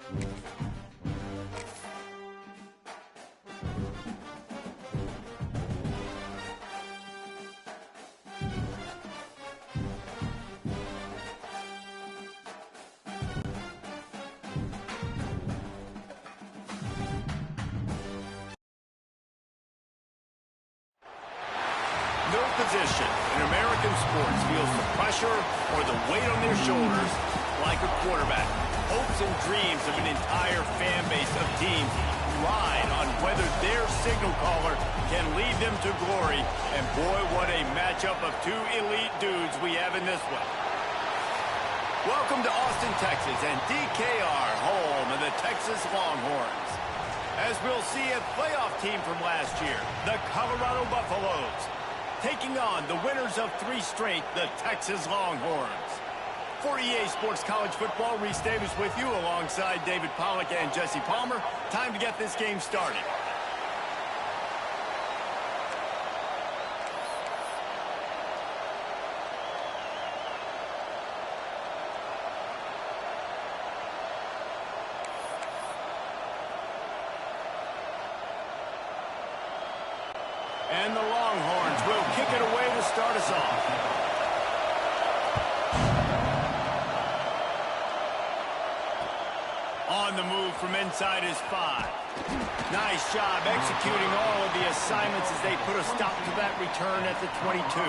No position in American sports feels the pressure or the weight on their shoulders like a quarterback. Hopes and dreams of an entire fan base of teams ride on whether their signal caller can lead them to glory. And boy, what a matchup of two elite dudes we have in this one. Welcome to Austin, Texas, and DKR, home of the Texas Longhorns. As we'll see, a playoff team from last year, the Colorado Buffaloes, taking on the winners of 3 straight, the Texas Longhorns. For EA Sports College Football, Reese Davis with you alongside David Pollack and Jesse Palmer. Time to get this game started. And the Longhorns will kick it away to start us off. On the move from inside his 5. Nice job executing all of the assignments as they put a stop to that return at the 22.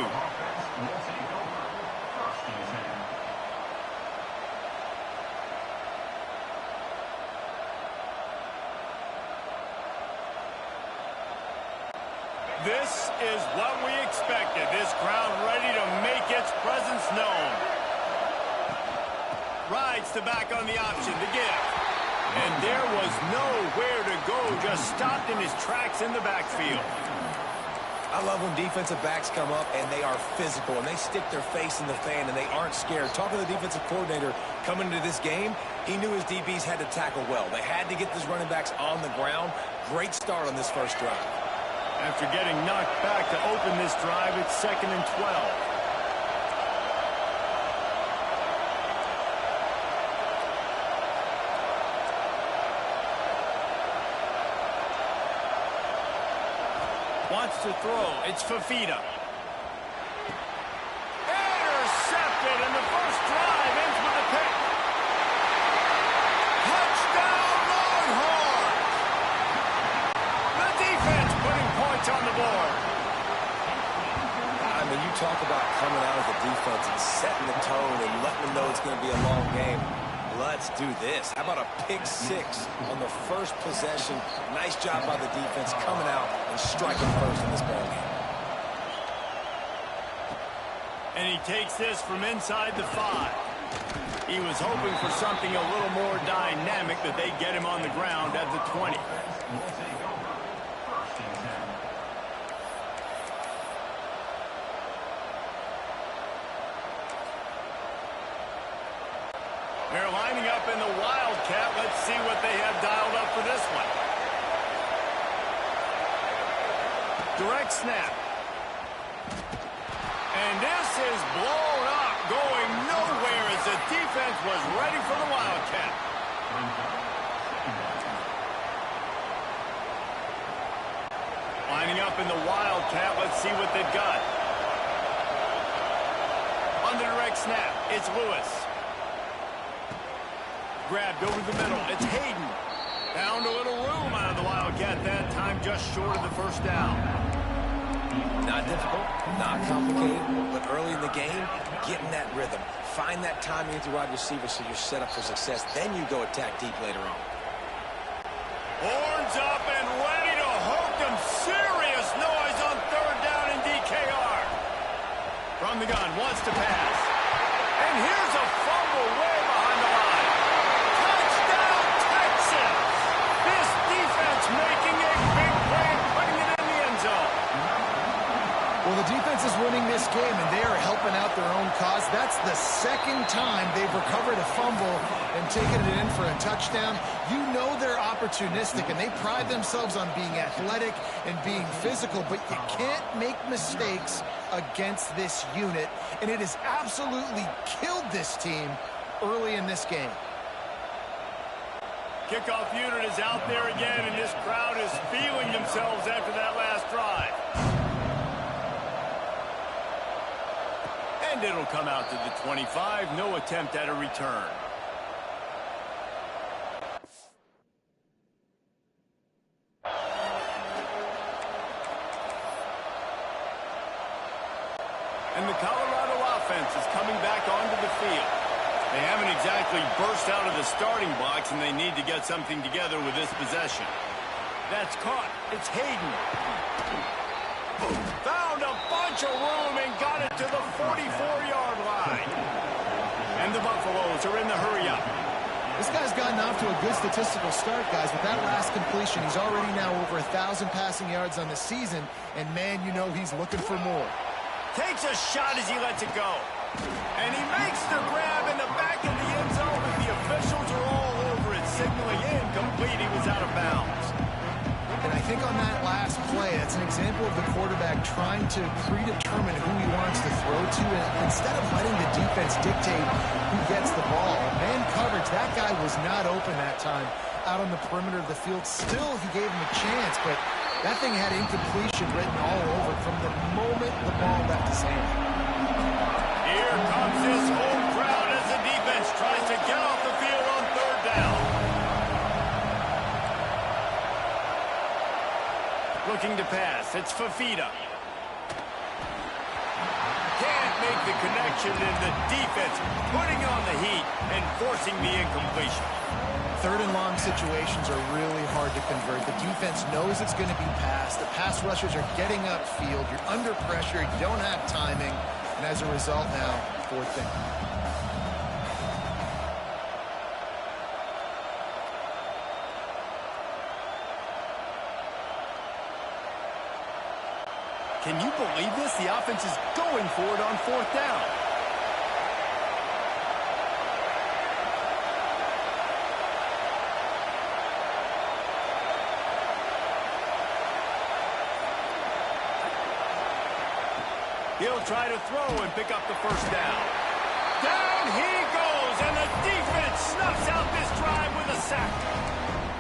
This is what we expected. This crowd ready to make its presence known. Rides to back on the option to give. And there was nowhere to go. Just stopped in his tracks in the backfield. I love when defensive backs come up and they are physical and they stick their face in the fan and they aren't scared. Talking to the defensive coordinator coming into this game, he knew his DBs had to tackle well. They had to get these running backs on the ground. Great start on this first drive. After getting knocked back to open this drive, it's 2nd and 12. Wants to throw. It's Fafita. Intercepted, and the first drive ends with a pick. Touchdown, Longhorns! The defense putting points on the board. I mean, you talk about coming out of the defense and setting the tone and letting them know it's going to be a long game. Let's do this. How about a pick 6 on the first possession? Nice job by the defense coming out and striking first in this ballgame. And he takes this from inside the 5. He was hoping for something a little more dynamic, that they get him on the ground at the 20. They're lining up in the Wildcat. Let's see what they have dialed up for this one. Direct snap. And this is blown up, going nowhere as the defense was ready for the Wildcat. Lining up in the Wildcat. Let's see what they've got. On the direct snap, it's Lewis. Grabbed over the middle. It's Hayden. Found a little room out of the Wildcat that time, just short of the first down. Not difficult, not complicated, but early in the game, getting that rhythm. Find that timing with your wide receiver so you're set up for success. Then you go attack deep later on. Horns up and ready to hook them. Serious noise on 3rd down in DKR. From the gun, wants to pass. And here's a fumble way behind the line. Touchdown, Texas! This defense making a big play and putting it in the end zone. Well, the defense is winning this game, and they are helping out their own cause. That's the 2nd time they've recovered a fumble and taken it in for a touchdown. You know they're opportunistic, and they pride themselves on being athletic and being physical, but you can't make mistakes against this unit, and it has absolutely killed this team early in this game. Kickoff unit is out there again, and this crowd is feeling themselves after that last drive. And it'll come out to the 25. No attempt at a return. And the Colorado offense is coming back onto the field. They haven't exactly burst out of the starting blocks, and they need to get something together with this possession. That's caught. It's Hayden. Found a bunch of room and got it to the 44-yard line. And the Buffaloes are in the hurry-up. This guy's gotten off to a good statistical start, guys. With that last completion, he's already now over 1,000 passing yards on the season, and, man, you know he's looking for more. Takes a shot as he lets it go. And he makes the grab in the back of the end zone, but the officials are all over it, signaling incomplete. He was out of bounds. And I think on that last play, that's an example of the quarterback trying to predetermine who he wants to throw to, and instead of letting the defense dictate who gets the ball. Man coverage, that guy was not open that time out on the perimeter of the field. Still, he gave him a chance, but that thing had incompletion written all over it from the moment the ball left his hand. Here comes this home crowd as the defense tries to get off the field on third down. Looking to pass. It's Fafita. Can't make the connection, and the defense putting on the heat and forcing the incompletion. Third and long situations are really hard to convert. The defense knows it's going to be passed. The pass rushers are getting upfield. You're under pressure. You don't have timing. And as a result now, fourth down. Can you believe this? The offense is going for it on fourth down. He'll try to throw and pick up the first down. Down he goes, and the defense snuffs out this drive with a sack.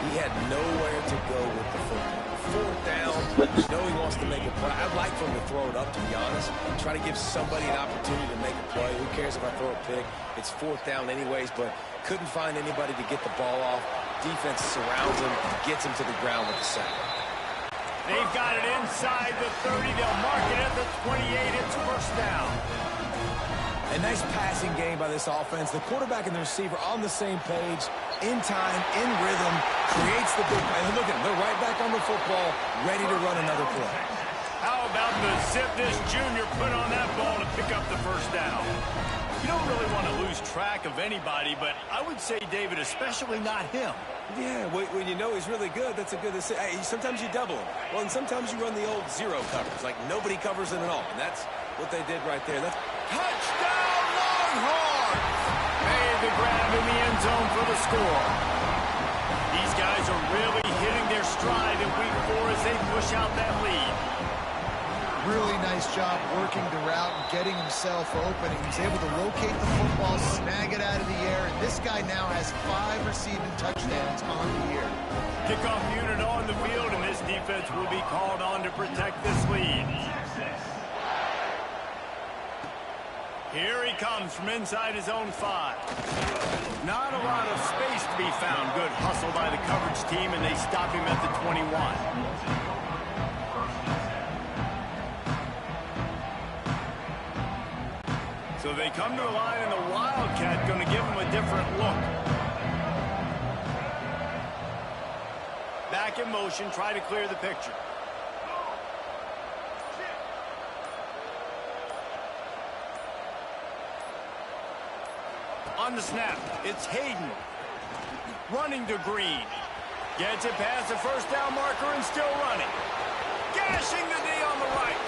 He had nowhere to go with the football. Fourth down, you know he wants to make a play. I'd like for him to throw it up, to be honest. Try to give somebody an opportunity to make a play. Who cares if I throw a pick? It's fourth down anyways, but couldn't find anybody to get the ball off. Defense surrounds him, gets him to the ground with the sack. They've got it inside the 30. They'll mark it at the 28. It's first down. A nice passing game by this offense. The quarterback and the receiver on the same page, in time, in rhythm, creates the big play. And look at them. They're right back on the football, ready to run another play. How about the zip this junior put on that ball to pick up the first down? You don't really want to lose track of anybody, but I would say, David, especially not him. Yeah, when you know he's really good, that's a good decision. Hey, sometimes you double him. Well, and sometimes you run the old zero coverage, like nobody covers him at all. And that's what they did right there. That's touchdown, Longhorns! Made the grab in the end zone for the score. These guys are really hitting their stride in week 4 as they push out that lead. Really nice job working the route and getting himself open. He was able to locate the football, snag it out of the air, and this guy now has 5 receiving touchdowns on the year. Kickoff unit on the field, and this defense will be called on to protect this lead. Here he comes from inside his own 5. Not a lot of space to be found. Good hustle by the coverage team, and they stop him at the 21. So they come to the line, and the Wildcat going to give him a different look. Back in motion, try to clear the picture. On the snap, it's Hayden. Running to Green. Gets it past the first down marker and still running. Gashing the D on the right.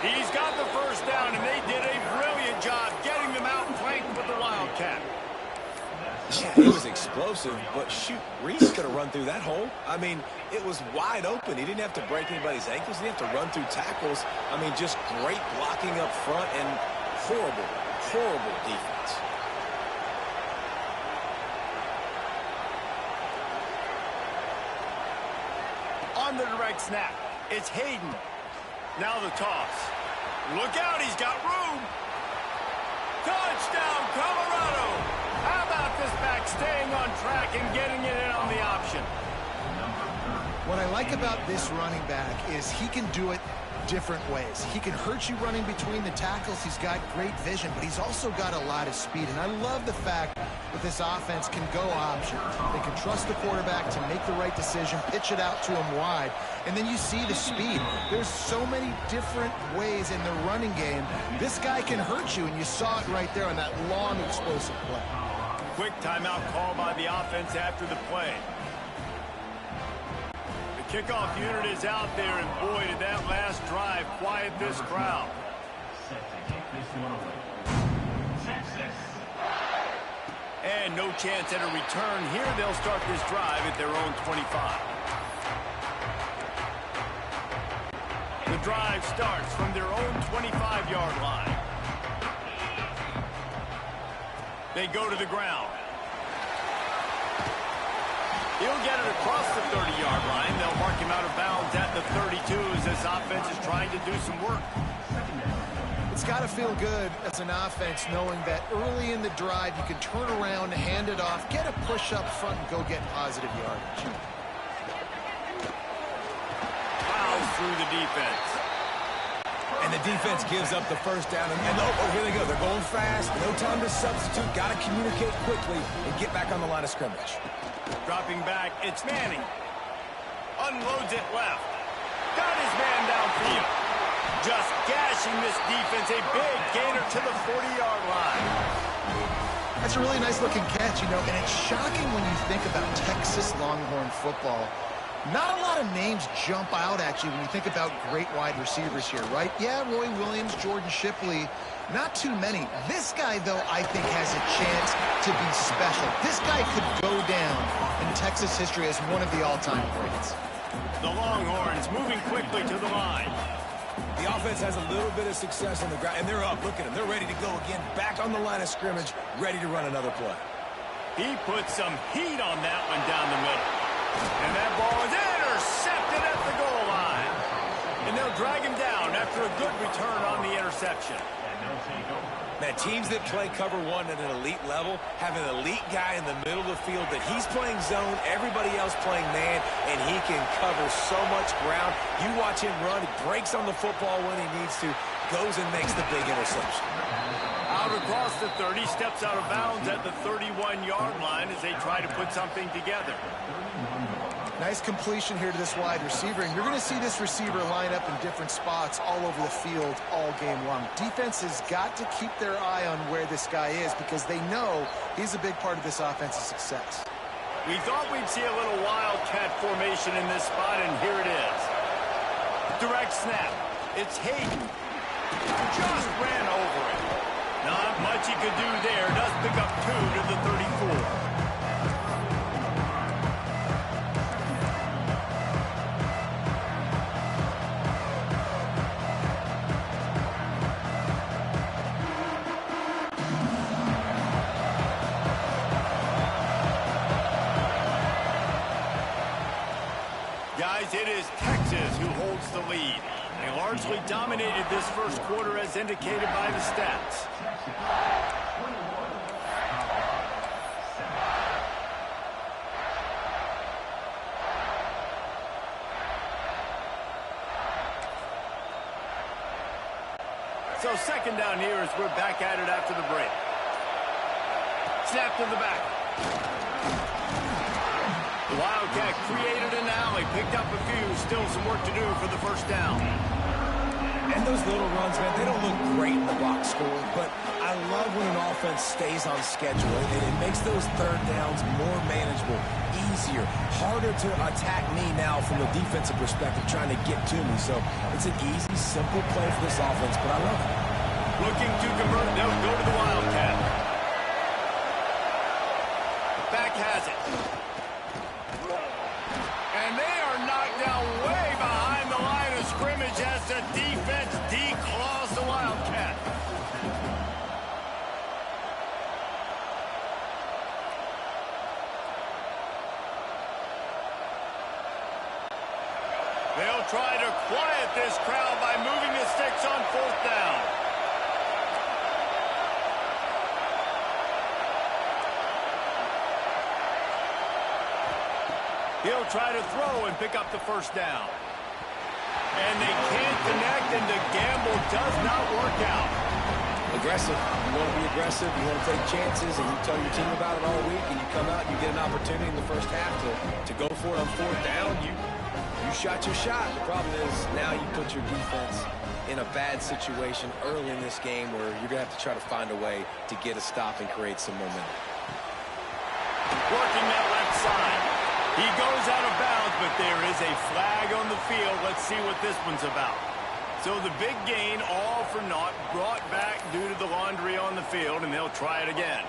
He's got the first down, and they did a brilliant job getting them out flanked with the Wildcat. Yeah, he was explosive, but shoot, Reese could have run through that hole. I mean, it was wide open. He didn't have to break anybody's ankles. He didn't have to run through tackles. I mean, just great blocking up front and horrible, horrible defense. on the direct snap. It's Hayden. Now the toss. Look out, he's got room. Touchdown, Colorado. How about this back staying on track and getting it in on the option? What I like about this running back is he can do it different ways. He can hurt you running between the tackles. He's got great vision, but he's also got a lot of speed. And I love the fact that this offense can go option. They can trust the quarterback to make the right decision, pitch it out to him wide, and then you see the speed. There's so many different ways in the running game. This guy can hurt you, and you saw it right there on that long, explosive play. Quick timeout call by the offense after the play. Kickoff unit is out there, and boy, did that last drive quiet this crowd. And no chance at a return here. They'll start this drive at their own 25. The drive starts from their own 25-yard line. They go to the ground. He'll get it across the 30-yard line. They'll mark him out of bounds at the 32 as this offense is trying to do some work. It's got to feel good as an offense knowing that early in the drive you can turn around, hand it off, get a push up front, and go get positive yardage. Plows through the defense. And the defense gives up the first down. And here they go. They're going fast. No time to substitute. Got to communicate quickly and get back on the line of scrimmage. Dropping back, it's Manning. Unloads it left. Got his man downfield. Just gashing this defense. A big gainer to the 40-yard line. That's a really nice-looking catch, you know, and it's shocking when you think about Texas Longhorn football. Not a lot of names jump out at you when you think about great wide receivers here, right? Yeah, Roy Williams, Jordan Shipley, not too many. This guy, though, I think has a chance to be special. This guy could go down in Texas history as one of the all-time greats. The Longhorns moving quickly to the line. The offense has a little bit of success on the ground, and they're up. Look at them. They're ready to go again. Back on the line of scrimmage, ready to run another play. He put some heat on that one down the middle. And that ball is intercepted at the goal line. And they'll drag him down after a good return on the interception. Man, teams that play cover one at an elite level have an elite guy in the middle of the field that he's playing zone, everybody else playing man, and he can cover so much ground. You watch him run, he breaks on the football when he needs to, goes and makes the big interception. Out across the 30, steps out of bounds at the 31-yard line as they try to put something together. Nice completion here to this wide receiver, and you're going to see this receiver line up in different spots all over the field all game long. Defense has got to keep their eye on where this guy is because they know he's a big part of this offense's success. We thought we'd see a little wildcat formation in this spot, and here it is. Direct snap. It's Hayden. Just ran over it. Not much he could do there. Does pick up 2 to the 34. Guys, it is Texas who holds the lead. They largely dominated this first quarter as indicated by the stats. So second down here as we're back at it after the break. Snap to the back. The Wildcat created an alley, picked up a few, still some work to do for the first down. And those little runs, man, they don't look great in the box score, but I love when an offense stays on schedule, and it makes those third downs more manageable, easier, harder to attack me now from a defensive perspective, trying to get to me. So it's an easy, simple play for this offense, but I love it. Looking to convert, they'll go to the Wildcat. Back has it. And they are knocked down way behind the line of scrimmage as the defense declaws the Wildcat. They'll try to quiet this crowd by moving the sticks on 4th down. He'll try to throw and pick up the 1st down. And they can't connect, and the gamble does not work out. Aggressive. You want to be aggressive. You want to take chances, and you tell your team about it all week, and you come out and you get an opportunity in the first half to go for it on 4th down. You shot your shot. The problem is now you put your defense in a bad situation early in this game where you're going to have to try to find a way to get a stop and create some momentum. Working that left side. He goes out of bounds, but there is a flag on the field. Let's see what this one's about. So the big gain, all for naught, brought back due to the laundry on the field, and they'll try it again.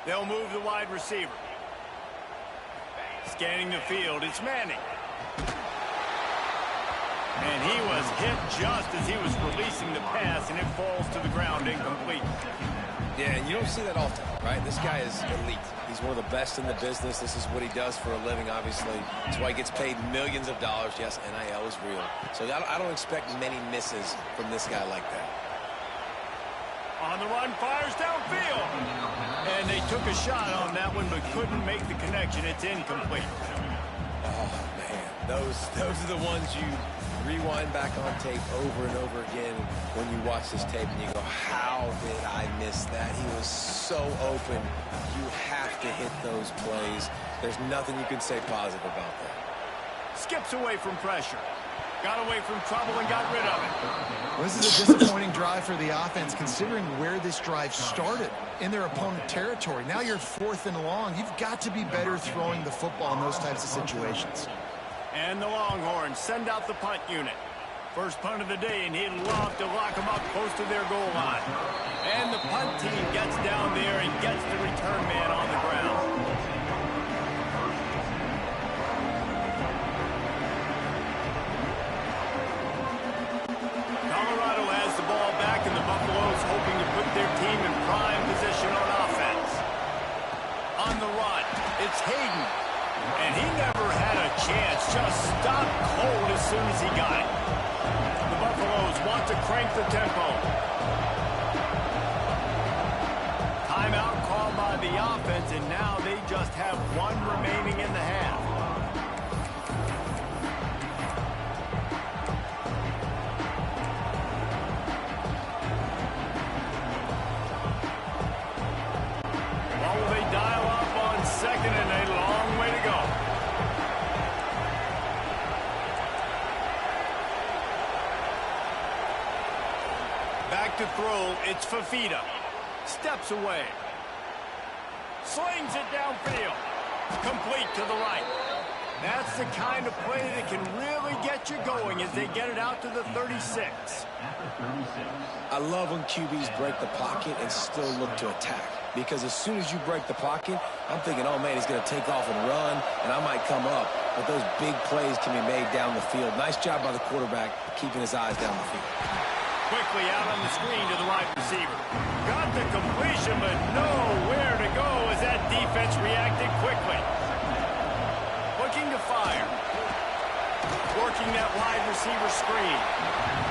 They'll move the wide receiver. Scanning the field, it's Manning. And he was hit just as he was releasing the pass, and it falls to the ground incomplete. Yeah, and you don't see that often, right? This guy is elite. He's one of the best in the business. This is what he does for a living, obviously. That's why he gets paid millions of dollars. Yes, NIL is real. So I don't expect many misses from this guy like that. On the run, fires downfield. And they took a shot on that one, but couldn't make the connection. It's incomplete. Oh, man. Those are the ones you rewind back on tape over and over again when you watch this tape and you go, how did I miss that? He was so open. You have to hit those plays. There's nothing you can say positive about that. Skips away from pressure. Got away from trouble and got rid of it. Well, this is a disappointing drive for the offense, considering where this drive started, in their opponent territory. Now you're 4th and long. You've got to be better throwing the football in those types of situations. And the Longhorns send out the punt unit. First punt of the day, and he'd love to lock them up close to their goal line. And the punt team gets down there and gets the return man on the ground. Colorado has the ball back, and the Buffaloes hoping to put their team in prime position on offense. On the run, it's Hayden. And he never had a chance, just stopped cold as soon as he got it. The Buffaloes want to crank the tempo. Timeout called by the offense, and now they just have one remaining in the half. What will they dial up on second and a long way to go? Back to throw, it's Fafita. Steps away. Slings it downfield. Complete to the right. That's the kind of play that can really get you going as they get it out to the 36. I love when QBs break the pocket and still look to attack. Because as soon as you break the pocket, I'm thinking, oh, man, he's going to take off and run, and I might come up. But those big plays can be made down the field. Nice job by the quarterback keeping his eyes down the field. Quickly out on the screen to the wide receiver. Got the completion, but nowhere to go as that defense reacted quickly. Looking to fire. Working that wide receiver screen.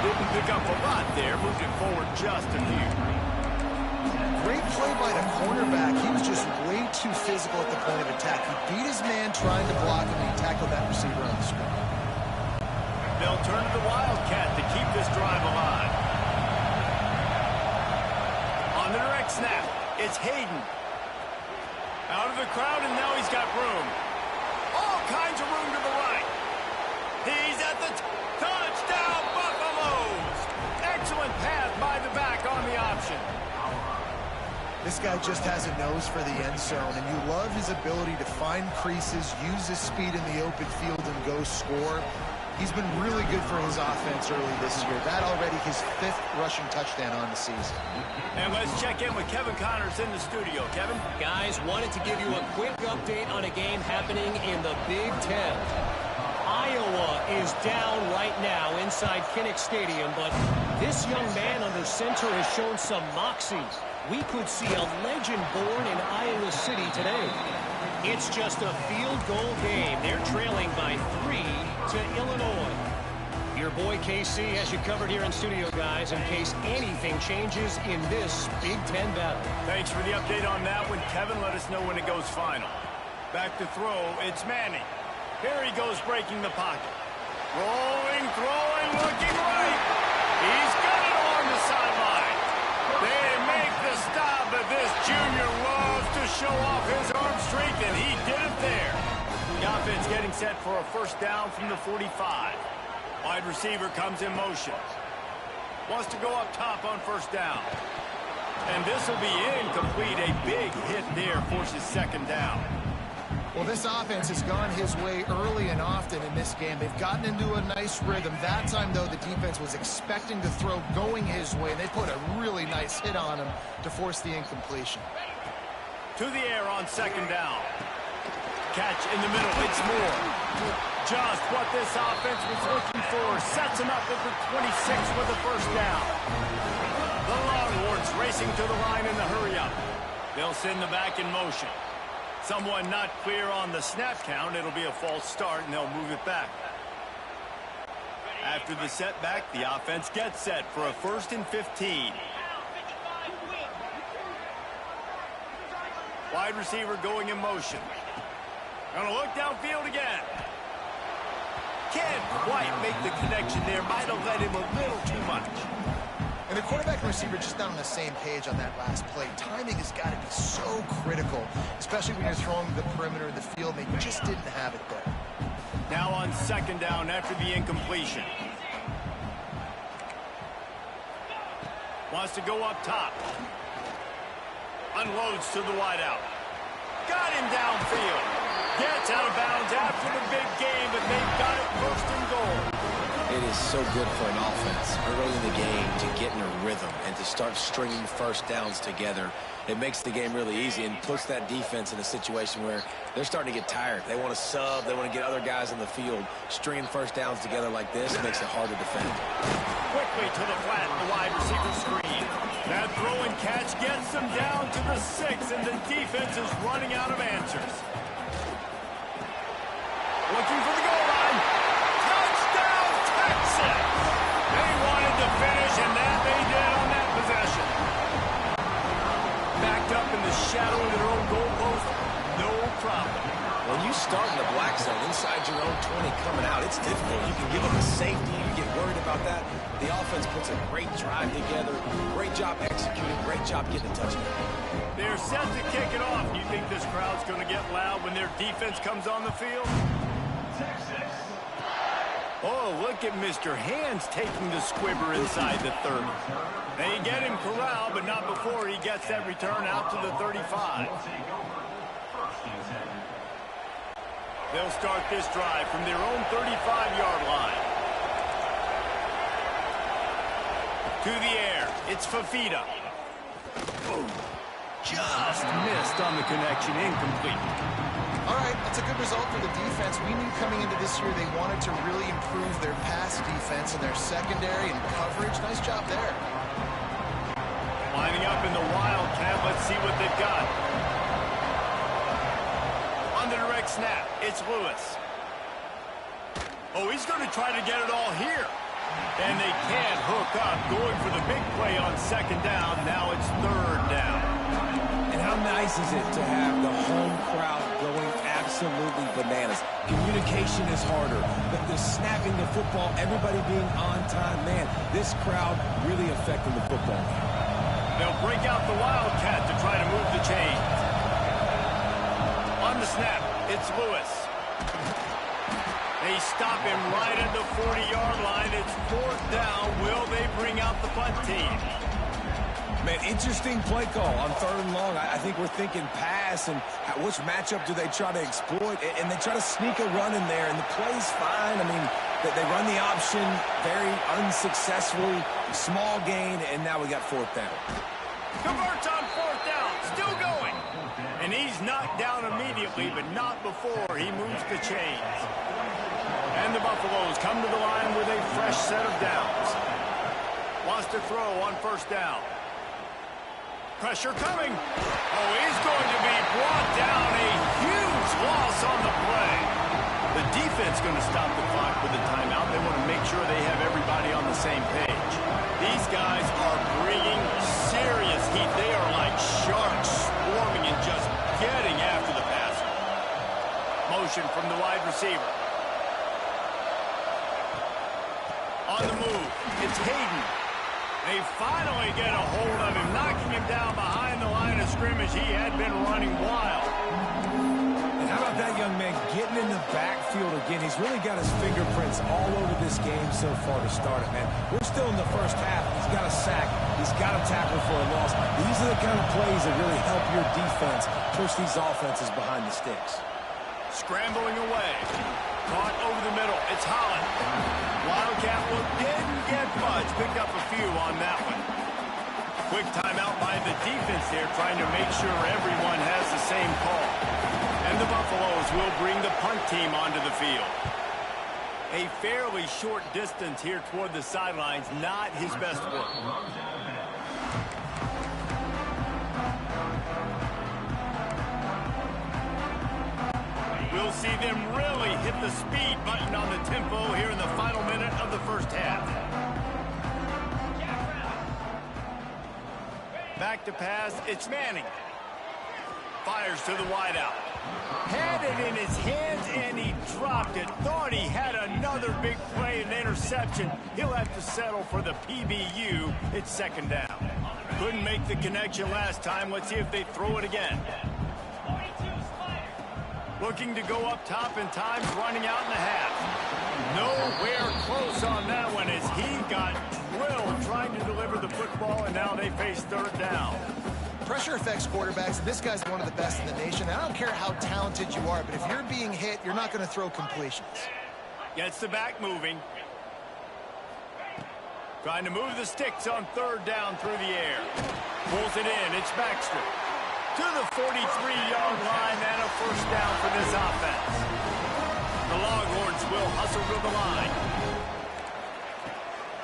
Didn't pick up a lot there. Moved it forward just a few. Great play by the cornerback. He was just way too physical at the point of attack. He beat his man trying to block him, and he tackled that receiver on the screen. They'll turn to the Wildcat to keep this drive alive. On the direct snap, it's Hayden. Out of the crowd, and now he's got room. All kinds of room to the right. He's at the touchdown, Buffaloes! Excellent pass by the back on the option. This guy just has a nose for the end zone, and you love his ability to find creases, use his speed in the open field, and go score. He's been really good for his offense early this year. That already his 5th rushing touchdown on the season. And let's check in with Kevin Connors in the studio. Kevin? Guys, wanted to give you a quick update on a game happening in the Big Ten. Iowa is down right now inside Kinnick Stadium, but this young man under center has shown some moxie. We could see a legend born in Iowa City today. It's just a field goal game. They're trailing by 3 to Illinois. Your boy KC has you covered here in studio, guys, in case anything changes in this Big Ten battle. Thanks for the update on that one, Kevin. Let us know when it goes final. Back to throw, it's Manning. Here he goes breaking the pocket. Rolling, throwing, looking right. He's got it on the sideline. They make the stop, but this junior loves to show off his arm strength, and he did it there. The offense getting set for a first down from the 45. Wide receiver comes in motion. Wants to go up top on first down. And this will be incomplete. A big hit there forces second down. Well, this offense has gone his way early and often in this game. They've gotten into a nice rhythm. That time, though, the defense was expecting to throw going his way, and they put a really nice hit on him to force the incompletion. To the air on second down. Catch in the middle. It's Moore. Just what this offense was looking for. Sets him up at the 26 with a first down. The Longhorns racing to the line in the hurry-up. They'll send the back in motion. Someone not clear on the snap count. It'll be a false start, and they'll move it back. After the setback, the offense gets set for a 1st and 15. Wide receiver going in motion. Gonna look downfield again. Can't quite make the connection there. Might have led him a little too much. And the quarterback and receiver just not on the same page on that last play. Timing has got to be so critical, especially when you're throwing the perimeter of the field. They just didn't have it there. Now on second down after the incompletion. Wants to go up top. Unloads to the wideout. Got him downfield. Gets out of bounds after the big game, but they've got it 1st and goal. It is so good for an offense early in the game to get in a rhythm and to start stringing first downs together. It makes the game really easy and puts that defense in a situation where they're starting to get tired. They want to sub. They want to get other guys in the field. Stringing first downs together like this makes it hard to defend. Quickly to the flat, the wide receiver screen. That throw and catch gets them down to the 6, and the defense is running out of answers. Looking for the goal line. Touchdown, Texas! They wanted to finish, and that they did on that possession. Backed up in the shadow of their own goal post, no problem. When you start in the black zone inside your own 20 coming out, it's difficult. You can give them a safety. You get worried about that. The offense puts a great drive together. Great job executing. Great job getting a touchdown. They're set to kick it off. Do you think this crowd's going to get loud when their defense comes on the field? Oh, look at Mr. Hands taking the squibber inside the 30. They get him corralled, but not before he gets that return out to the 35. They'll start this drive from their own 35-yard line. To the air, it's Fafita. Oh, just missed on the connection, incomplete. All right, that's a good result for the defense. We knew coming into this year they wanted to really improve their pass defense and their secondary and coverage. Nice job there. Lining up in the Wildcat. Let's see what they've got. On the direct snap, it's Lewis. Oh, he's going to try to get it all here. And they can't hook up. Going for the big play on second down. Now it's 3rd down. And how nice is it to have the home crowd going absolutely bananas? Communication is harder, but the snapping the football, everybody being on time, man, this crowd really affecting the football. They'll break out the Wildcat to try to move the chains. On the snap, it's Lewis. They stop him right at the 40-yard line. It's 4th down. Will they bring out the punt team? Man, interesting play call on 3rd and long. I think we're thinking pass and which matchup do they try to exploit? And they try to sneak a run in there, and the play's fine. I mean, they run the option very unsuccessfully, small gain, and now we got 4th down. Converts on 4th down, still going. And he's knocked down immediately, but not before he moves the chains. And the Buffaloes come to the line with a fresh set of downs. Wants to throw on first down. Pressure coming. Oh, he's going to be brought down. A huge loss on the play. The defense going to stop the clock with a timeout. They want to make sure they have everybody on the same page. These guys are bringing serious heat. They are like sharks swarming and just getting after the passer. Motion from the wide receiver. On the move, it's Hayden. They finally get a hold of him, knocking him down behind the line of scrimmage. He had been running wild. And how about that young man getting in the backfield again? He's really got his fingerprints all over this game so far to start it, man. We're still in the first half. He's got a sack. He's got a tackle for a loss. These are the kind of plays that really help your defense push these offenses behind the sticks. Scrambling away. Caught over the middle. It's Holland. Wildcat look didn't get much. Picked up a few on that one. Quick timeout by the defense here, trying to make sure everyone has the same call. And the Buffaloes will bring the punt team onto the field. A fairly short distance here toward the sidelines. Not his best work. We'll see them really hit the speed button on the tempo here in the final minute of the first half. Back to pass, it's Manning. Fires to the wideout. Had it in his hands and he dropped it. Thought he had another big play and interception. He'll have to settle for the PBU. It's second down. Couldn't make the connection last time. Let's see if they throw it again. Looking to go up top in times, running out in the half. Nowhere close on that one as he got drilled trying to deliver the football, and now they face third down. Pressure affects quarterbacks. This guy's one of the best in the nation. I don't care how talented you are, but if you're being hit, you're not going to throw completions. Gets the back moving. Trying to move the sticks on third down through the air. Pulls it in. It's Baxter. To the 43-yard line and a first down for this offense. The Longhorns will hustle to the line.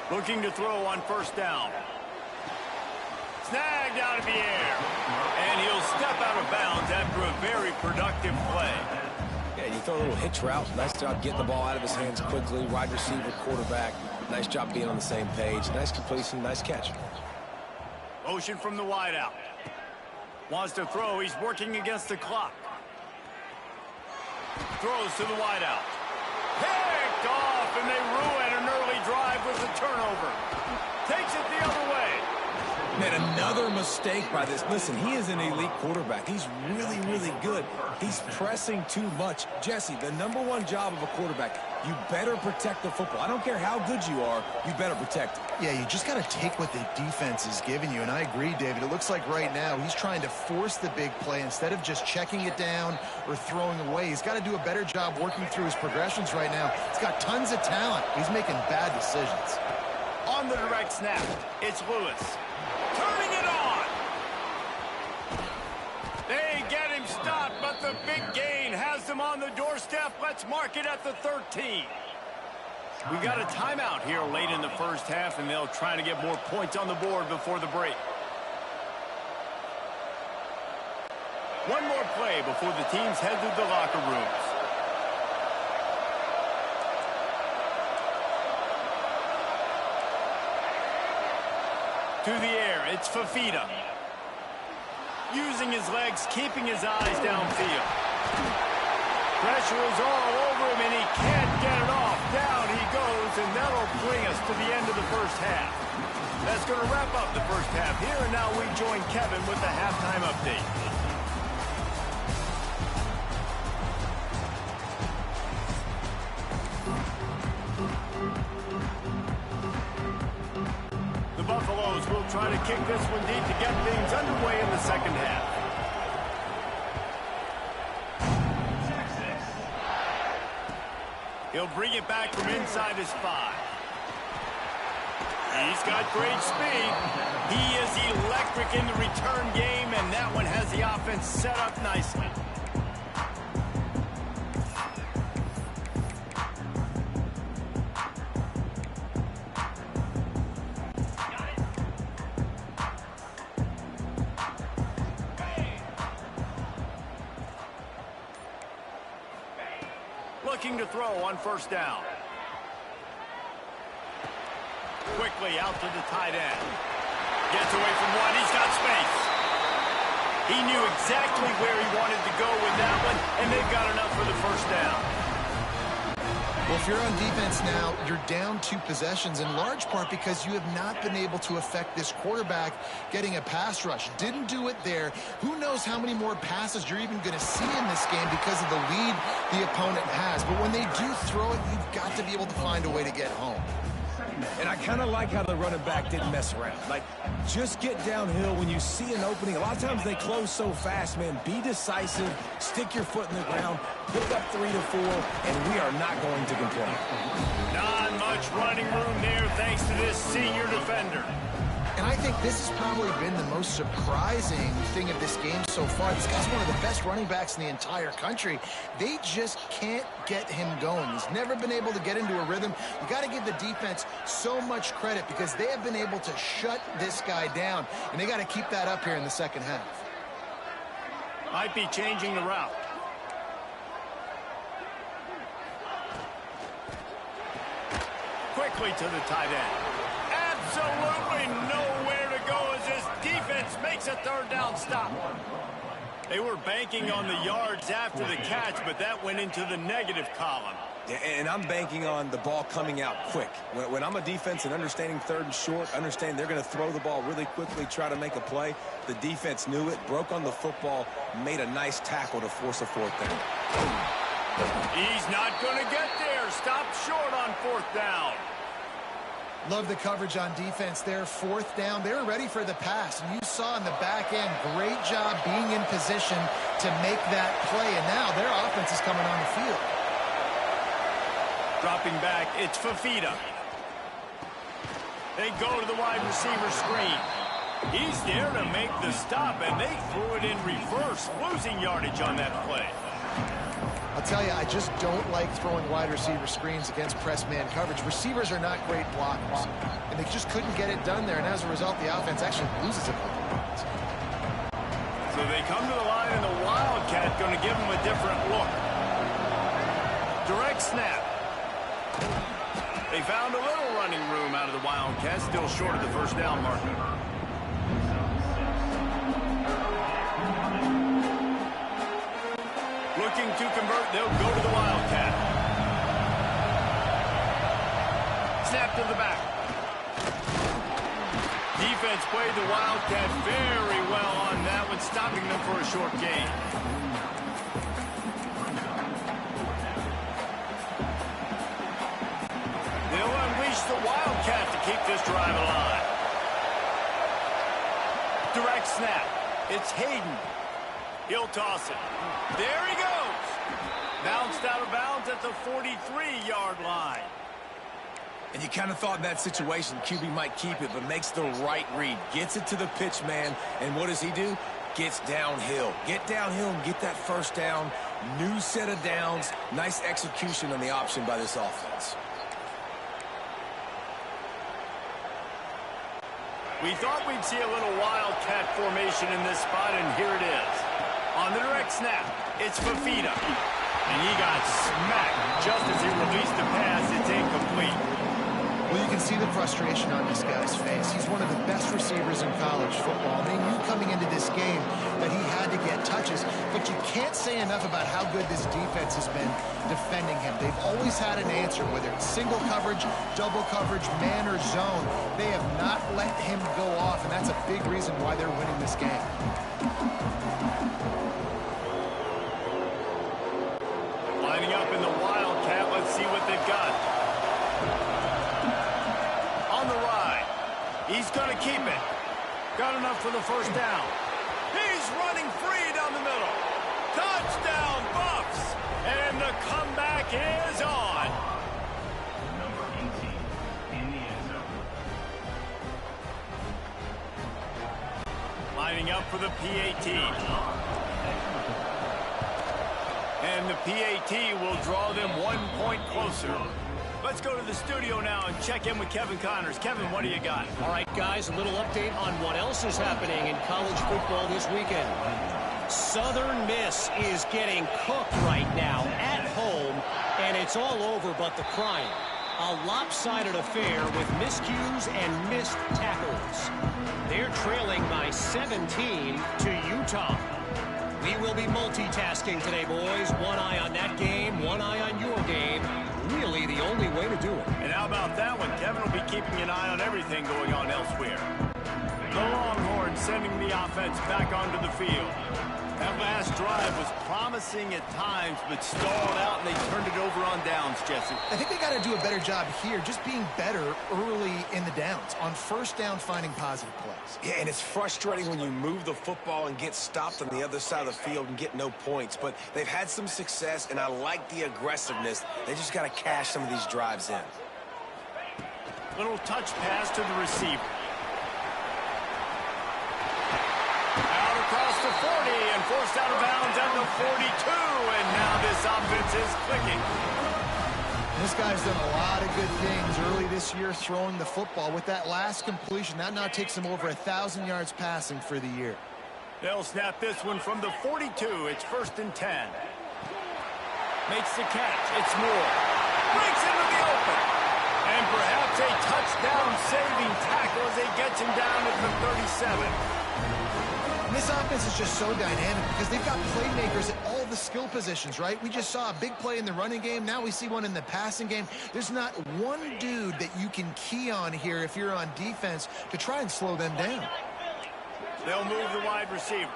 Looking to throw on first down. Snagged out of the air. And he'll step out of bounds after a very productive play. Yeah, you throw a little hitch route. Nice job getting the ball out of his hands quickly. Wide receiver, quarterback. Nice job being on the same page. Nice completion, nice catch. Motion from the wideout. Wants to throw. He's working against the clock. Throws to the wideout. Picked off, and they ruin an early drive with a turnover. Takes it the other way. Man, another mistake by this. Listen, he is an elite quarterback. He's really, really good. He's pressing too much. Jesse, the #1 job of a quarterback, you better protect the football. I don't care how good you are, you better protect it. Yeah, you just got to take what the defense is giving you, and I agree, David. It looks like right now he's trying to force the big play instead of just checking it down or throwing away. He's got to do a better job working through his progressions right now. He's got tons of talent. He's making bad decisions. On the direct snap, it's Lewis. Turning it on. They get him stopped, but the big gain has them on the doorstep. Let's mark it at the 13. We got a timeout here late in the first half, and they'll try to get more points on the board before the break. One more play before the teams head to the locker rooms. To the air, it's Fafita. Using his legs, keeping his eyes downfield. Pressure is all over him, and he can't get it off. Down he goes, and that'll bring us to the end of the first half. That's going to wrap up the first half here, and now we join Kevin with the halftime update. The Buffaloes will try to kick this one deep to get things underway in the second half. He'll bring it back from inside his 5. He's got great speed. He is electric in the return game, and that one has the offense set up nicely. looking to throw on first down. Quickly out to the tight end. Gets away from one. He's got space. He knew exactly where he wanted to go with that one, and they've got enough for the first down. Well, if you're on defense now, you're down 2 possessions in large part because you have not been able to affect this quarterback getting a pass rush. Didn't do it there. Who knows how many more passes you're even going to see in this game because of the lead the opponent has. But when they do throw it, you've got to be able to find a way to get home. And I kind of like how the running back didn't mess around. Like, just get downhill when you see an opening. A lot of times they close so fast, man. Be decisive, stick your foot in the ground, pick up 3 to 4, and we are not going to complain. Not much running room there thanks to this senior defender. And I think this has probably been the most surprising thing of this game so far. This guy's one of the best running backs in the entire country. They just can't get him going. He's never been able to get into a rhythm. You got to give the defense so much credit because they have been able to shut this guy down, and they got to keep that up here in the second half. Might be changing the route. Quickly to the tight end. Absolutely nowhere to go as this defense makes a third down stop. They were banking on the yards after the catch, but that went into the negative column. Yeah, and I'm banking on the ball coming out quick. When I'm a defense and understanding third and short, understand they're going to throw the ball really quickly, try to make a play. The defense knew it, broke on the football, made a nice tackle to force a fourth down. He's not going to get there. Stop short on fourth down. Love the coverage on defense there. Fourth down. They were ready for the pass. And you saw in the back end, great job being in position to make that play. And now their offense is coming on the field. Dropping back, it's Fafita. They go to the wide receiver screen. He's there to make the stop, and they threw it in reverse, losing yardage on that play. I'll tell you, I just don't like throwing wide receiver screens against press man coverage. Receivers are not great blockers, and they just couldn't get it done there, and as a result, the offense actually loses it. So they come to the line, and the Wildcat going to give them a different look. Direct snap. They found a little running room out of the Wildcat, still short of the first down marker. Looking to convert, they'll go to the Wildcat. Snap to the back. Defense played the Wildcat very well on that one, stopping them for a short gain. They'll unleash the Wildcat to keep this drive alive. Direct snap. It's Hayden. He'll toss it. There he goes. Bounced out of bounds at the 43-yard line. And you kind of thought in that situation QB might keep it, but makes the right read. Gets it to the pitch man, and what does he do? Gets downhill. Get downhill and get that first down. New set of downs. Nice execution on the option by this offense. We thought we'd see a little Wildcat formation in this spot, and here it is. On the direct snap, it's Fafita. And he got smacked just as he released the pass. It's incomplete. Well, you can see the frustration on this guy's face. He's one of the best receivers in college football. They knew coming into this game that he had to get touches, but you can't say enough about how good this defense has been defending him. They've always had an answer, whether it's single coverage, double coverage, man or zone. They have not let him go off, and that's a big reason why they're winning this game. Lining up in the Wildcat, let's see what they've got. On the ride, he's going to keep it. Got enough for the first down. He's running free down the middle. Touchdown, Buffs! And the comeback is on. Number 18 in the end zone. Lining up for the PAT. And the PAT will draw them 1 point closer. Let's go to the studio now and check in with Kevin Connors. Kevin, what do you got? All right, guys, a little update on what else is happening in college football this weekend. Southern Miss is getting cooked right now at home, and it's all over but the crying. A lopsided affair with miscues and missed tackles. They're trailing by 17 to Utah. We will be multitasking today, boys. One eye on that game, one eye on your game. Really the only way to do it. And how about that one? Kevin will be keeping an eye on everything going on elsewhere. The Longhorns sending the offense back onto the field. That last drive was promising at times, but stalled out, and they turned it over on downs, Jesse. I think they got to do a better job here, just being better early in the downs. On first down, finding positive plays. Yeah, and it's frustrating when you move the football and get stopped on the other side of the field and get no points. But they've had some success, and I like the aggressiveness. They just got to cash some of these drives in. Little touch pass to the receiver. Across the 40 and forced out of bounds at the 42, and now this offense is clicking. This guy's done a lot of good things early this year throwing the football. With that last completion, that now takes him over 1,000 yards passing for the year. They'll snap this one from the 42. It's 1st and 10. Makes the catch. It's Moore. Breaks into the open. And perhaps a touchdown-saving tackle as he gets him down at the 37. This offense is just so dynamic because they've got playmakers at all the skill positions, right? We just saw a big play in the running game. Now we see one in the passing game. There's not one dude that you can key on here if you're on defense to try and slow them down. They'll move the wide receiver.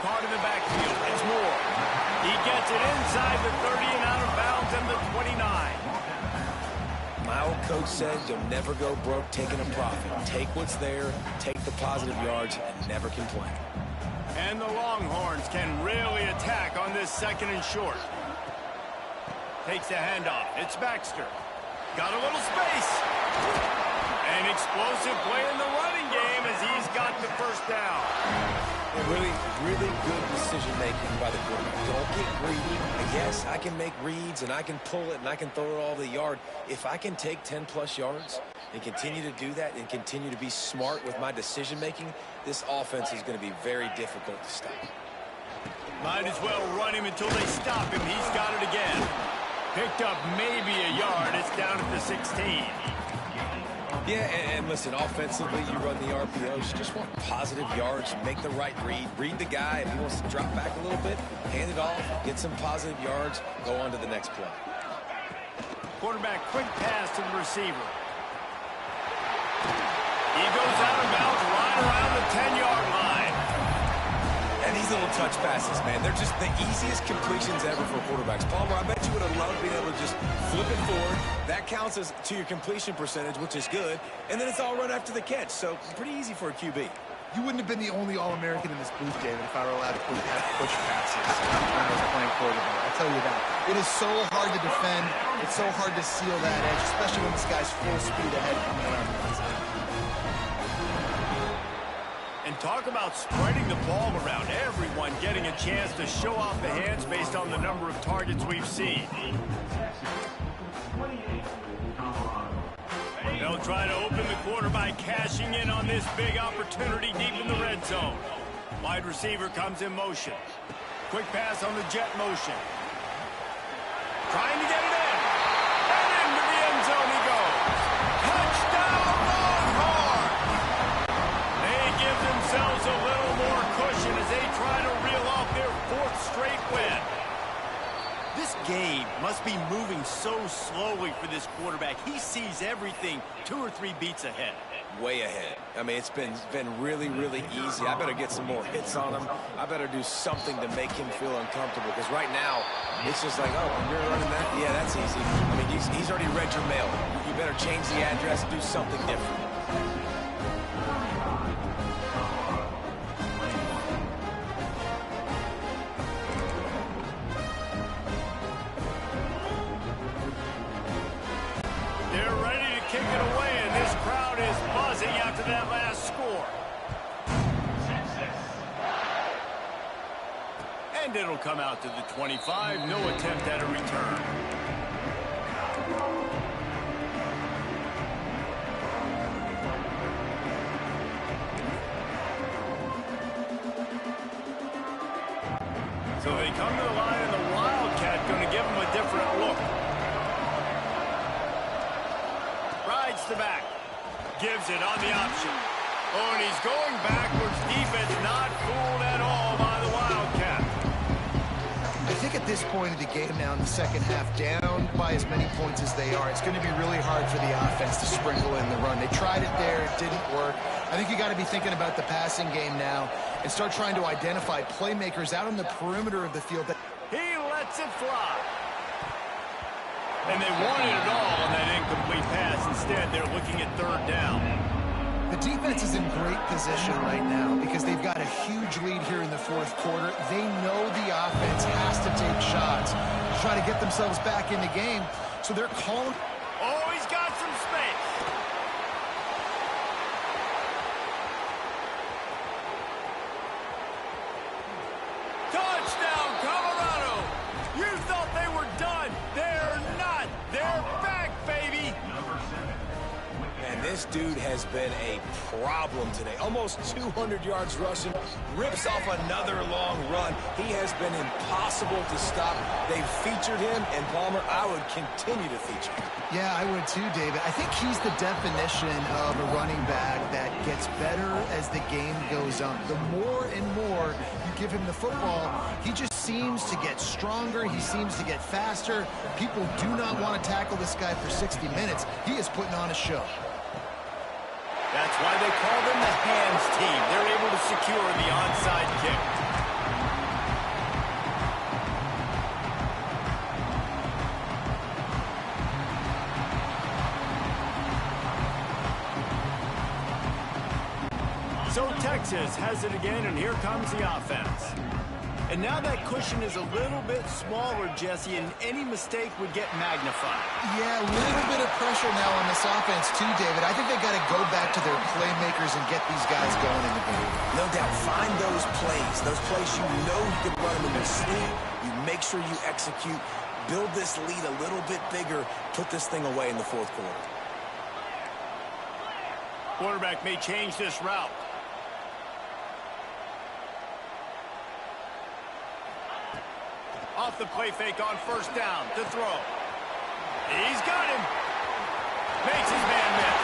Caught in the backfield. It's Moore. He gets it inside the 30 and out of bounds in the 29. My old coach said you'll never go broke taking a profit. Take what's there, take the positive yards, and never complain. And the Longhorns can really attack on this 2nd and short. Takes the handoff. It's Baxter. Got a little space. An explosive play in the running game as he's got the first down. Really, really good decision-making by the quarterback. Don't get greedy. Yes, I can make reads, and I can pull it, and I can throw it all the yard. If I can take 10-plus yards and continue to do that and continue to be smart with my decision-making, this offense is going to be very difficult to stop. Might as well run him until they stop him. He's got it again. Picked up maybe a yard. It's down at the 16. Yeah, and listen, offensively, you run the RPOs. You just want positive yards, make the right read the guy. If he wants to drop back a little bit, hand it off, get some positive yards, go on to the next play. Quarterback, quick pass to the receiver. He goes out of bounds right around the 10-yard line. And these little touch passes, man, they're just the easiest completions ever for quarterbacks. Palmer, I bet you would have loved being able to just flip it forward. That counts as to your completion percentage, which is good. And then it's all run after the catch, so pretty easy for a QB. You wouldn't have been the only All-American in this booth, David, if I were allowed to push passes when I was playing quarterback. I'll tell you that. It is so hard to defend. It's so hard to seal that edge, especially when this guy's full speed ahead coming around the outside. And talk about spreading the ball around. Everyone getting a chance to show off the hands based on the number of targets we've seen. They'll try to open the quarter by cashing in on this big opportunity deep in the red zone. Wide receiver comes in motion. Quick pass on the jet motion. Trying to get it in. And into the end zone he goes. Touchdown Longhorns! They give themselves a little more cushion as they try to reel off their 4th straight win. This game must be moving so slowly for this quarterback. He sees everything 2 or 3 beats ahead. Way ahead. I mean, it's been really, really easy. I better get some more hits on him. I better do something to make him feel uncomfortable, because right now, it's just like, oh, you're running that? Yeah, that's easy. I mean, he's already read your mail. You better change the address, do something different. That last score. And it'll come out to the 25. No attempt at a return. So they come to the line, and the Wildcat going to give them a different look. Rides the back. Gives it on the option. Oh, and he's going backwards. Defense not fooled at all by the Wildcat. I think at this point of the game now in the second half, down by as many points as they are, it's going to be really hard for the offense to sprinkle in the run. They tried it there. It didn't work. I think you got to be thinking about the passing game now and start trying to identify playmakers out on the perimeter of the field. He lets it fly. And they wanted it all on that incomplete pass. Instead, they're looking at third down. The defense is in great position right now because they've got a huge lead here in the fourth quarter. They know the offense has to take shots to try to get themselves back in the game. So they're calling. Oh, he's got some space. Touchdown, Colorado. You thought they were done. They're not. They're back, baby. And this dude has been a problem today. Almost 200 yards rushing. Rips off another long run. He has been impossible to stop. They've featured him, and Palmer, I would continue to feature him. Yeah, I would too, David. I think he's the definition of a running back that gets better as the game goes on. The more and more you give him the football, he just seems to get stronger. He seems to get faster. People do not want to tackle this guy for 60 minutes. He is putting on a show. That's why they call them the hands team. They're able to secure the onside kick. So Texas has it again, and here comes the offense. And now that cushion is a little bit smaller, Jesse, and any mistake would get magnified. Yeah, a little bit of pressure now on this offense too, David. I think they got to go back to their playmakers and get these guys going in the game. No doubt, find those plays you know you can run them in your sleep. You make sure you execute, build this lead a little bit bigger, put this thing away in the fourth quarter. Quarterback may change this route. Off the play fake on first down to throw. He's got him. Makes his man miss.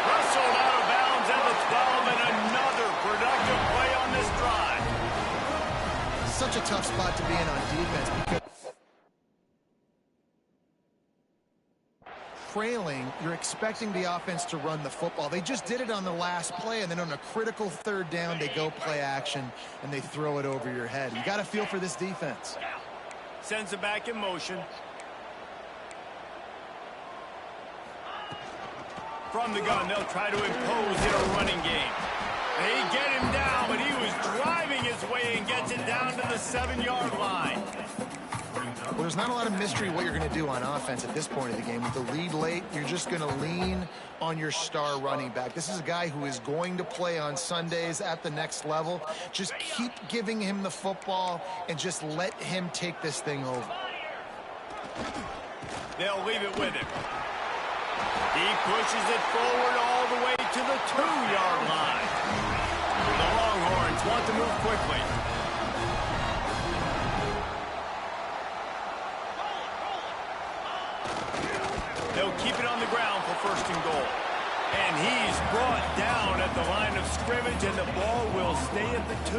Wrestled out of bounds at the 12, and another productive play on this drive. Such a tough spot to be in on defense because trailing, you're expecting the offense to run the football. They just did it on the last play, and then on a critical third down, they go play action, and they throw it over your head. You got to feel for this defense. Sends it back in motion. From the gun, they'll try to impose their running game. They get him down, but he was driving his way and gets it down to the 7-yard line. Well, there's not a lot of mystery what you're going to do on offense at this point of the game. With the lead late, you're just going to lean on your star running back. This is a guy who is going to play on Sundays at the next level. Just keep giving him the football and just let him take this thing over. They'll leave it with him. He pushes it forward all the way to the 2-yard line. The Longhorns want to move quickly. They'll keep it on the ground for first and goal. And he's brought down at the line of scrimmage, and the ball will stay at the 2.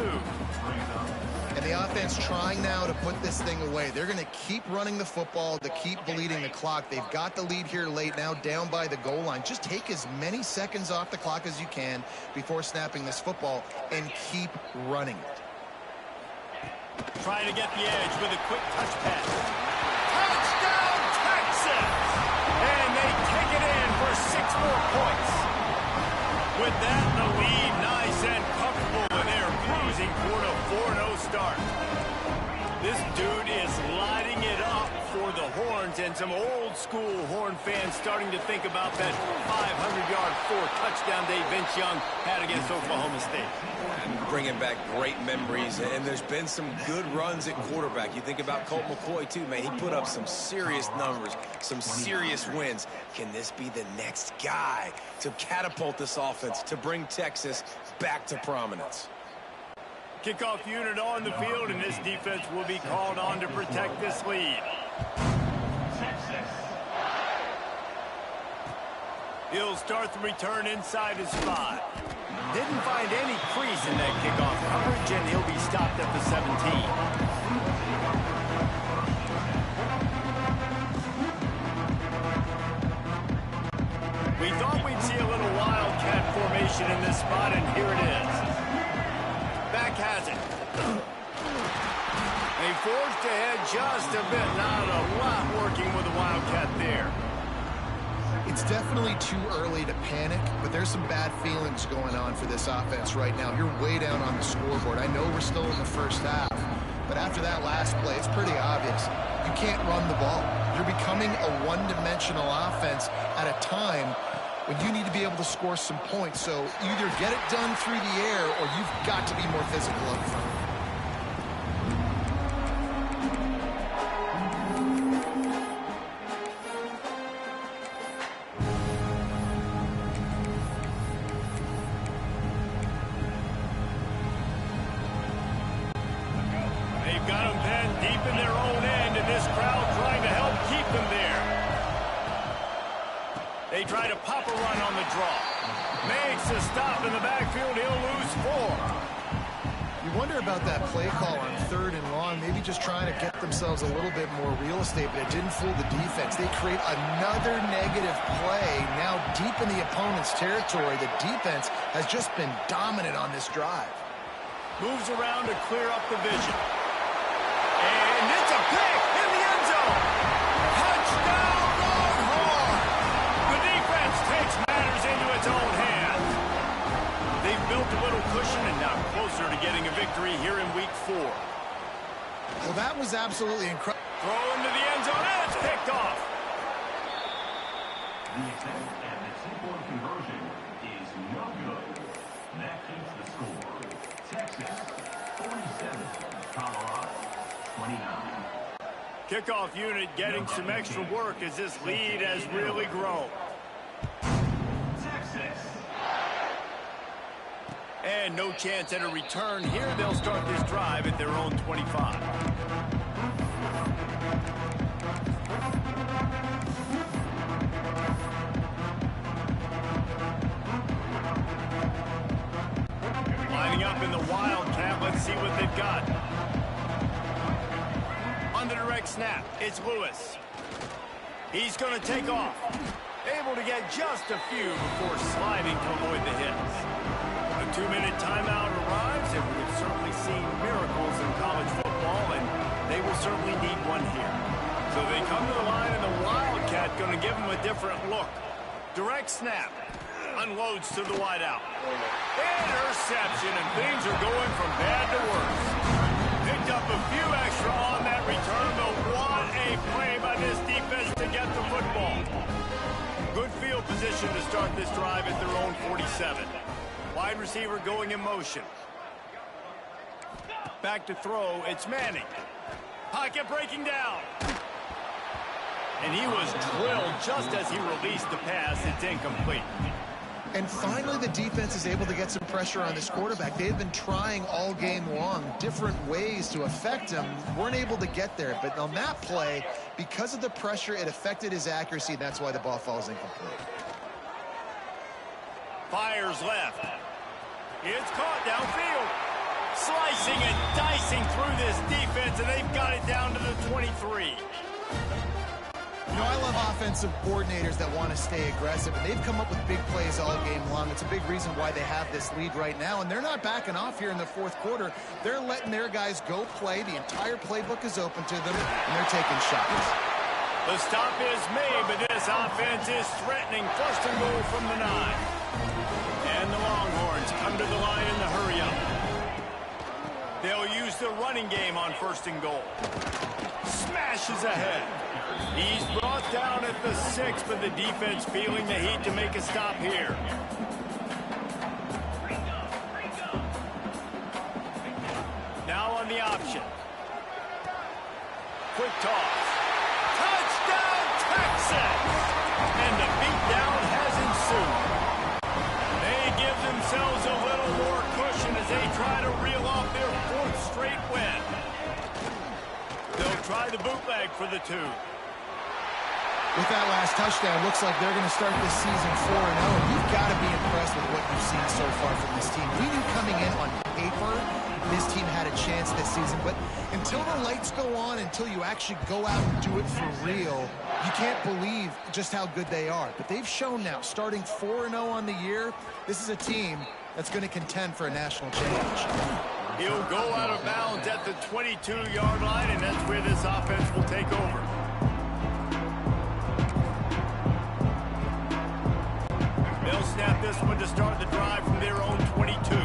And the offense trying now to put this thing away. They're going to keep running the football to keep bleeding the clock. They've got the lead here late, now down by the goal line. Just take as many seconds off the clock as you can before snapping this football and keep running it. Trying to get the edge with a quick touch pass. Touchdown, Texas! And they take it in for 6 more points. With that, the lead nice and comfortable, and they're cruising toward a 4-0 start. This dude is lighting it up for the Horns, and some old-school Horn fans starting to think about that 500-yard 4-touchdown day Vince Young had against Oklahoma State. And bringing back great memories, and there's been some good runs at quarterback. You think about Colt McCoy, too, man. He put up some serious numbers, some serious wins. Can this be the next guy to catapult this offense, to bring Texas back to prominence? Kickoff unit on the field, and this defense will be called on to protect this lead. He'll start the return inside his 5. Didn't find any crease in that kickoff coverage, and he'll be stopped at the 17. We thought we'd see a little wildcat formation in this spot, and here it is. Back has it. They forged ahead just a bit. Not a lot working with the wildcat there. It's definitely too early to panic, but there's some bad feelings going on for this offense right now. You're way down on the scoreboard. I know we're still in the first half, but after that last play, it's pretty obvious. You can't run the ball. You're becoming a one-dimensional offense at a time when you need to be able to score some points. So either get it done through the air or you've got to be more physical up front. They've got them pinned deep in their own end, and this crowd trying to help keep them there. They try to pop a run on the draw. Makes a stop in the backfield. He'll lose 4. You wonder about that play call on 3rd and long, maybe just trying to get themselves a little bit more real estate, but it didn't fool the defense. They create another negative play now deep in the opponent's territory. The defense has just been dominant on this drive. Moves around to clear up the vision. And it's a pick in the end zone. Touchdown, Longhorn! The defense takes matters into its own hands. They've built a little cushion and now closer to getting a victory here in week 4. Well, that was absolutely incredible. Throw into the end zone, and it's picked off. The attempt at the two-point conversion is no good. That keeps the score. Texas, 47. Colorado, 29. Kickoff unit getting some extra work as this lead has really grown. Texas. And no chance at a return here. They'll start this drive at their own 25. Lining up in the Wildcat. Let's see what they've got. On the direct snap, it's Lewis. He's going to take off. Able to get just a few before sliding to avoid the hits. A 2-minute timeout arrives, and we've certainly seen miracles in college football, and they will certainly need one here. So they come to the line, and the Wildcat going to give them a different look. Direct snap. Unloads to the wideout. Interception, and things are going from bad to worse. Picked up a few extra on that return, but what a play by this defense to get the football. Good field position to start this drive at their own 47. Wide receiver going in motion. Back to throw, it's Manning. Pocket breaking down. And he was drilled just as he released the pass. It's incomplete. And finally, the defense is able to get some pressure on this quarterback. They've been trying all game long different ways to affect him. Weren't able to get there. But on that play, because of the pressure, it affected his accuracy. That's why the ball falls incomplete. Fires left. It's caught downfield. Slicing and dicing through this defense, and they've got it down to the 23. You know, I love offensive coordinators that want to stay aggressive, and they've come up with big plays all game long. It's a big reason why they have this lead right now, and they're not backing off here in the 4th quarter. They're letting their guys go play. The entire playbook is open to them, and they're taking shots. The stop is made, but this offense is threatening. 1st and goal from the 9. And the Longhorns come to the line in the hurry-up. They'll use the running game on 1st and goal. Smashes ahead. He's brought down at the 6, but the defense feeling the heat to make a stop here. Now on the option. Quick toss. Touchdown, Texas! And the beatdown has ensued. They give themselves a little more cushion as they try to reel off their fourth straight win. They'll try the bootleg for the two. With that last touchdown, looks like they're going to start this season 4-0. You've got to be impressed with what you've seen so far from this team. We knew coming in on paper, this team had a chance this season, but until the lights go on, until you actually go out and do it for real, you can't believe just how good they are. But they've shown now, starting 4-0 on the year, this is a team that's going to contend for a national championship. He'll go out of bounds at the 22-yard line, and that's where this offense will take over. They'll snap this one to start the drive from their own 22.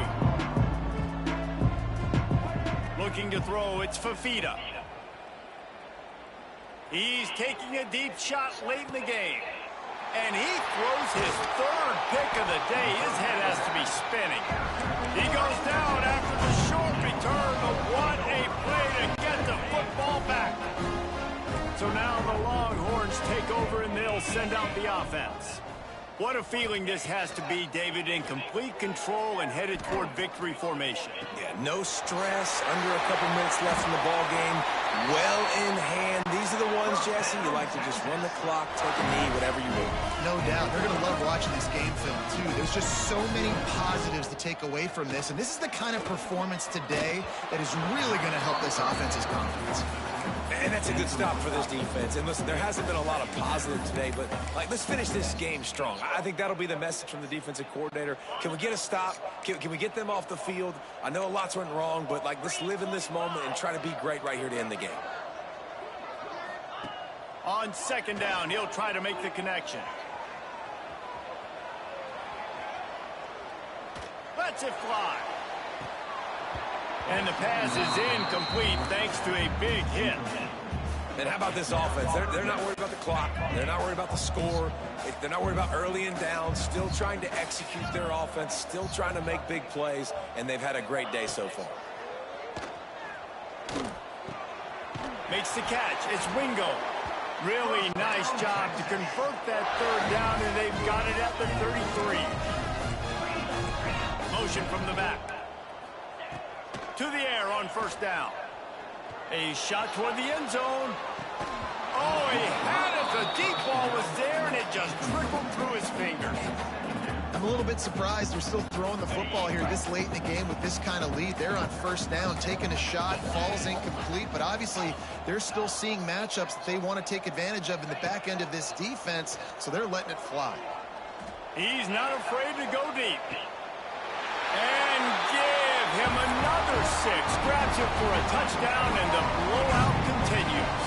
Looking to throw, it's Fafita. He's taking a deep shot late in the game. And he throws his third pick of the day. His head has to be spinning. He goes down after the short return, but what a play to get the football back. So now the Longhorns take over and they'll send out the offense. What a feeling this has to be, David, in complete control and headed toward victory formation. Yeah, no stress, under a couple minutes left in the ball game, well in hand. These are the ones, Jesse, you like to just run the clock, take a knee, whatever you want. No doubt. They're going to love watching this game film, too. There's just so many positives to take away from this, and this is the kind of performance today that is really going to help this offense's confidence. And that's a good stop for this defense. And listen, there hasn't been a lot of positive today, but let's finish this game strong. I think that'll be the message from the defensive coordinator. Can we get a stop? Can we get them off the field? I know lots went wrong, but let's live in this moment and try to be great right here to end the game. On second down, he'll try to make the connection. Lets it fly. And the pass is incomplete thanks to a big hit. And how about this offense? They're not worried about the clock. They're not worried about the score. They're not worried about early and down. Still trying to execute their offense. Still trying to make big plays. And they've had a great day so far. Makes the catch. It's Wingo. Really nice job to convert that third down, and they've got it at the 33. Motion from the back. To the air on first down. A shot toward the end zone. Oh, he had it. The deep ball was there, and it just trickled through his fingers. I'm a little bit surprised they're still throwing the football here this late in the game with this kind of lead. They're on first down, taking a shot, falls incomplete, but obviously they're still seeing matchups that they want to take advantage of in the back end of this defense, so they're letting it fly. He's not afraid to go deep. And give him another 6. Grabs it for a touchdown, and the blowout continues.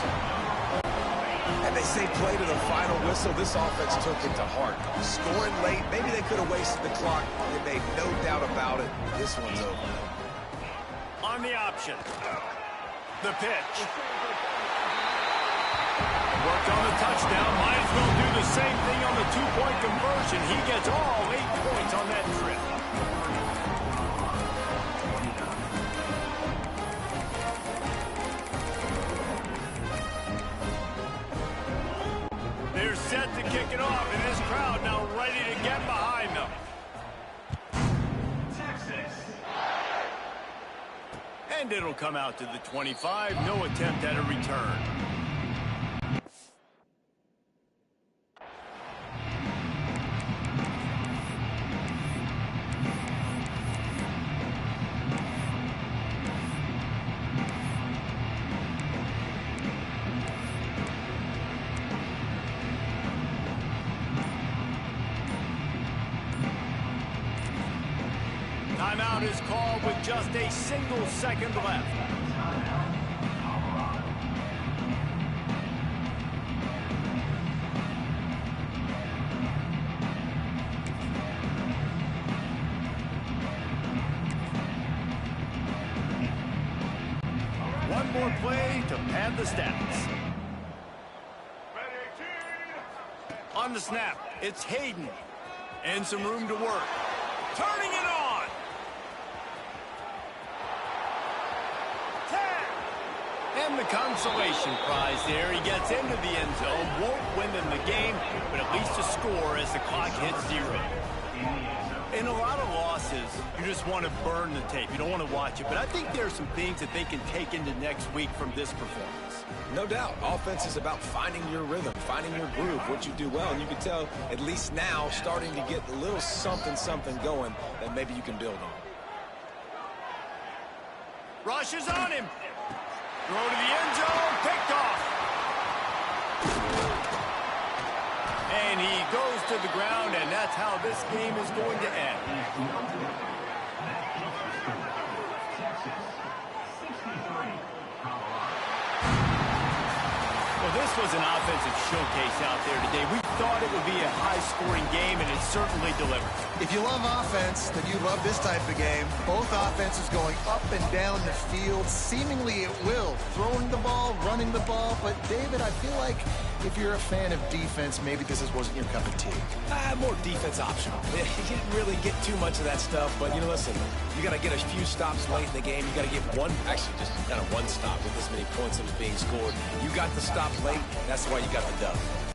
And they say play to the final whistle. This offense took it to heart. Scoring late, maybe they could have wasted the clock. They made no doubt about it. This one's over. On the option. The pitch. Worked on the touchdown. Might as well do the same thing on the two-point conversion. He gets all 8 points on that trip. They're set to kick it off, and this crowd now ready to get behind them. Texas. And it'll come out to the 25. No attempt at a return. Timeout is called with just a single second left. One more play to pad the stats. On the snap, it's Hayden. And some room to work. Turning it on. And the consolation prize there. He gets into the end zone. Won't win them the game, but at least a score as the clock hits 0. In a lot of losses, losses, you just want to burn the tape. You don't want to watch it. But I think there are some things that they can take into next week from this performance. No doubt. Offense is about finding your rhythm, finding your groove, what you do well. And you can tell, at least now, starting to get a little something going that maybe you can build on. Rushes on him. Throw to the end zone. Picked off. And he goes to the ground, and that's how this game is going to end. Well, this was an offensive showcase out there today. We thought it would be a high-scoring game, and it certainly delivered. If you love offense, then you love this type of game. Both offenses going up and down the field, seemingly at will. Throwing the ball, running the ball. But, David, I feel like if you're a fan of defense, maybe this wasn't your cup of tea. More defense optional. You didn't really get too much of that stuff, but, listen, you got to get a few stops late in the game. You got to get actually just kind of one stop with this many points that was being scored. You got the stops late. That's why you got the dub.